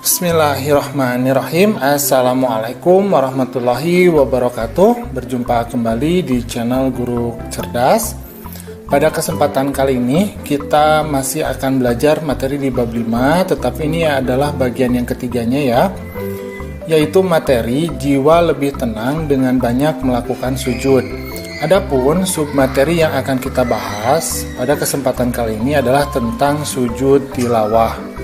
Bismillahirrahmanirrahim. Assalamualaikum warahmatullahi wabarakatuh. Berjumpa kembali di channel Guru Cerdas. Pada kesempatan kali ini kita masih akan belajar materi di bab 5, tetapi ini adalah bagian yang ketiganya ya, yaitu materi jiwa lebih tenang dengan banyak melakukan sujud. Adapun submateri yang akan kita bahas pada kesempatan kali ini adalah tentang sujud tilawah.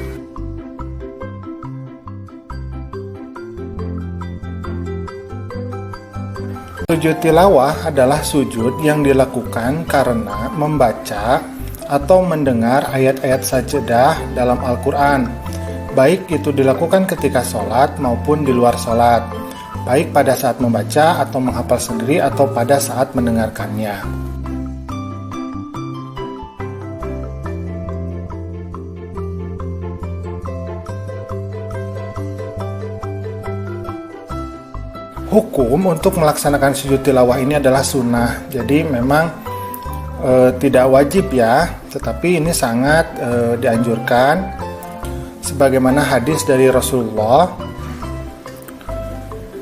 Sujud tilawah adalah sujud yang dilakukan karena membaca atau mendengar ayat-ayat sajadah dalam Al-Quran, baik itu dilakukan ketika sholat maupun di luar sholat, baik pada saat membaca atau menghafal sendiri atau pada saat mendengarkannya. Hukum untuk melaksanakan sujud tilawah ini adalah sunnah, jadi memang tidak wajib ya, tetapi ini sangat dianjurkan sebagaimana hadis dari Rasulullah.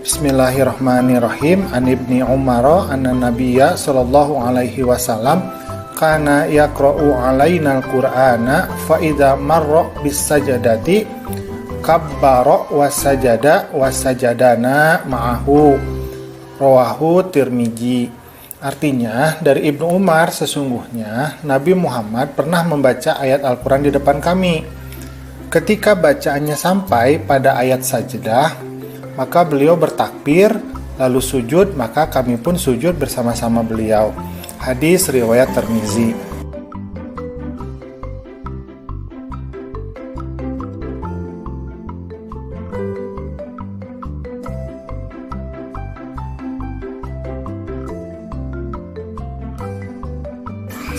Bismillahirrahmanirrahim. An Ibni Umar anna Nabiyya sallallahu alaihi wasallam kana yaqra'u alaina al-Qur'ana fa idza marra bis sajadati kabbara wasajadana ma'ahu, rawahu Tirmizi. Artinya, dari Ibnu Umar, sesungguhnya Nabi Muhammad pernah membaca ayat Al-Quran di depan kami. Ketika bacaannya sampai pada ayat sajadah, maka beliau bertakbir, lalu sujud, maka kami pun sujud bersama-sama beliau. Hadis riwayat Tirmizi.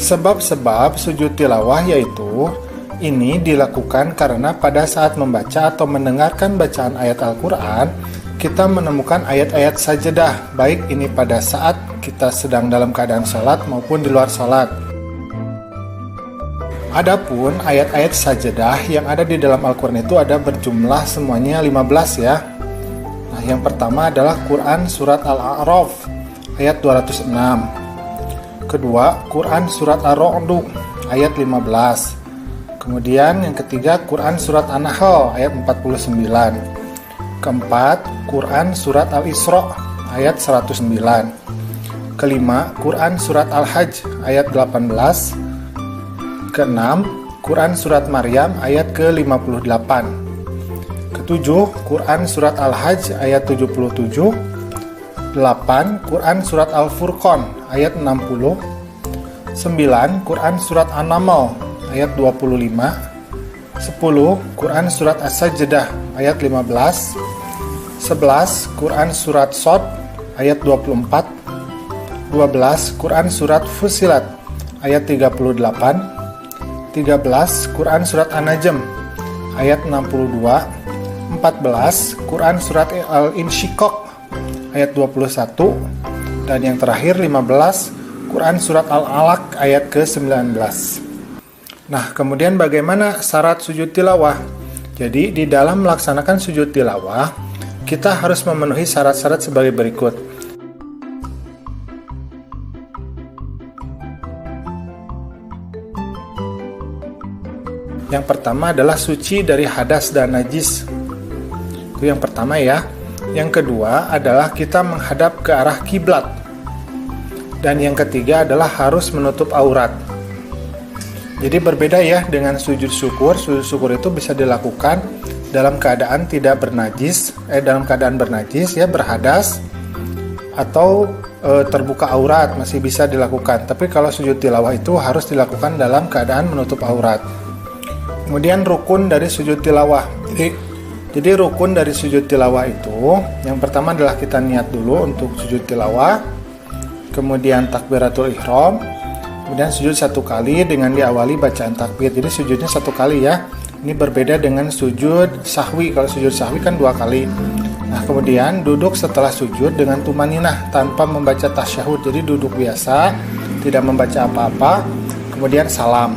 Sebab-sebab sujud tilawah yaitu ini dilakukan karena pada saat membaca atau mendengarkan bacaan ayat Al-Quran, kita menemukan ayat-ayat sajadah, baik ini pada saat kita sedang dalam keadaan sholat maupun di luar sholat. Adapun ayat-ayat sajadah yang ada di dalam Al-Quran itu ada berjumlah semuanya 15 ya. Nah, yang pertama adalah Quran Surat Al-A'raf ayat 206. Kedua, Quran Surat Ar-Ra'd ayat 15. Kemudian yang ketiga, Quran Surat An-Nahl ayat 49. Keempat, Quran Surat Al-Isra ayat 109. Kelima, Quran Surat Al-Hajj ayat 18. Keenam, Quran Surat Maryam ayat ke-58. Ketujuh, Quran Surat Al-Hajj ayat 77. 8. Quran Surat Al-Furqan ayat 60. 9. Quran Surat An-Naml ayat 25. 10. Quran Surat As-Sajdah ayat 15. 11. Quran Surat Shad ayat 24. 12. Quran Surat Fussilat ayat 38. 13. Quran Surat An-Najm ayat 62. 14. Quran Surat Al-Insyiqaq ayat 21, dan yang terakhir 15, Quran Surat Al-Alaq ayat ke-19. Nah, kemudian bagaimana syarat sujud tilawah? Jadi, di dalam melaksanakan sujud tilawah, kita harus memenuhi syarat-syarat sebagai berikut. Yang pertama adalah suci dari hadas dan najis. Itu yang pertama ya. Yang kedua adalah kita menghadap ke arah kiblat. Dan yang ketiga adalah harus menutup aurat. Jadi berbeda ya dengan sujud syukur. Sujud syukur itu bisa dilakukan dalam keadaan tidak bernajis, dalam keadaan bernajis ya, berhadas atau terbuka aurat masih bisa dilakukan. Tapi kalau sujud tilawah itu harus dilakukan dalam keadaan menutup aurat. Kemudian rukun dari sujud tilawah. Jadi rukun dari sujud tilawah itu, yang pertama adalah kita niat dulu untuk sujud tilawah, kemudian takbiratul ihram, kemudian sujud satu kali dengan diawali bacaan takbir. Jadi sujudnya satu kali ya. Ini berbeda dengan sujud sahwi. Kalau sujud sahwi kan 2 kali. Nah, kemudian duduk setelah sujud dengan tumaninah tanpa membaca tasyahud. Jadi duduk biasa, tidak membaca apa-apa, kemudian salam.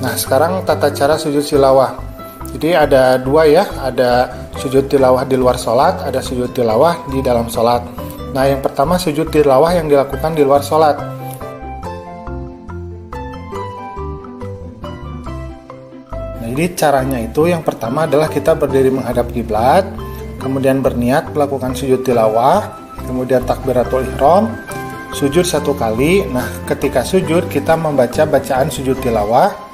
Nah, sekarang tata cara sujud tilawah. Jadi ada dua ya, ada sujud tilawah di luar sholat, ada sujud tilawah di dalam sholat. Nah, yang pertama sujud tilawah yang dilakukan di luar sholat. Nah, jadi caranya itu yang pertama adalah kita berdiri menghadap kiblat, kemudian berniat melakukan sujud tilawah, kemudian takbiratul ihram, sujud 1 kali. Nah, ketika sujud kita membaca bacaan sujud tilawah.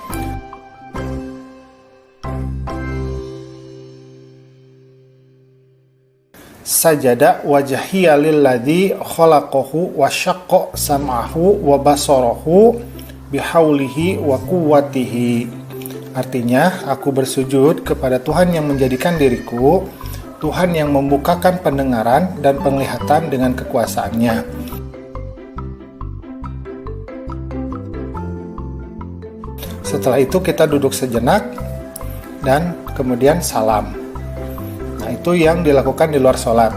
Sajada wajhiya lilladzi khalaqahu wa syaqqa sam'ahu wa basarahu bihaulihi wa quwwatihi. Artinya, aku bersujud kepada Tuhan yang menjadikan diriku, Tuhan yang membukakan pendengaran dan penglihatan dengan kekuasaannya. Setelah itu kita duduk sejenak dan kemudian salam. Nah, itu yang dilakukan di luar sholat.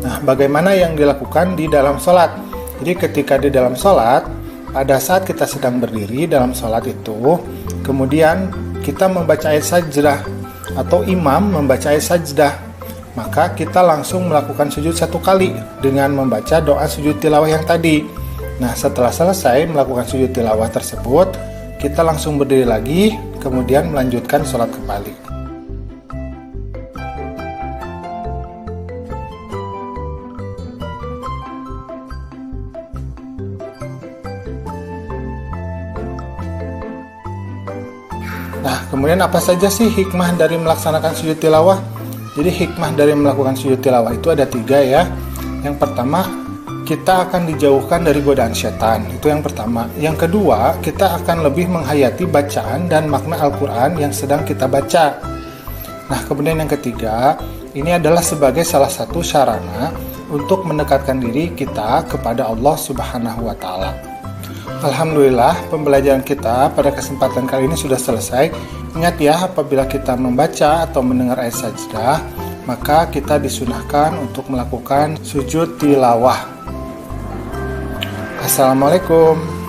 Nah, bagaimana yang dilakukan di dalam sholat? Jadi ketika di dalam sholat, pada saat kita sedang berdiri dalam sholat itu, kemudian kita membaca ayat sajdah atau imam membaca ayat sajdah, maka kita langsung melakukan sujud 1 kali dengan membaca doa sujud tilawah yang tadi. Nah, setelah selesai melakukan sujud tilawah tersebut, kita langsung berdiri lagi, kemudian melanjutkan sholat kembali. Nah, kemudian apa saja sih hikmah dari melaksanakan sujud tilawah? Jadi hikmah dari melakukan sujud tilawah itu ada 3 ya. Yang pertama, kita akan dijauhkan dari godaan setan. Itu yang pertama. Yang kedua, kita akan lebih menghayati bacaan dan makna Al-Quran yang sedang kita baca. Nah, kemudian yang ketiga, ini adalah sebagai salah satu sarana untuk mendekatkan diri kita kepada Allah Subhanahu wa Ta'ala. Alhamdulillah, pembelajaran kita pada kesempatan kali ini sudah selesai. Ingat ya, apabila kita membaca atau mendengar ayat sajdah, maka kita disunahkan untuk melakukan sujud tilawah. Assalamualaikum.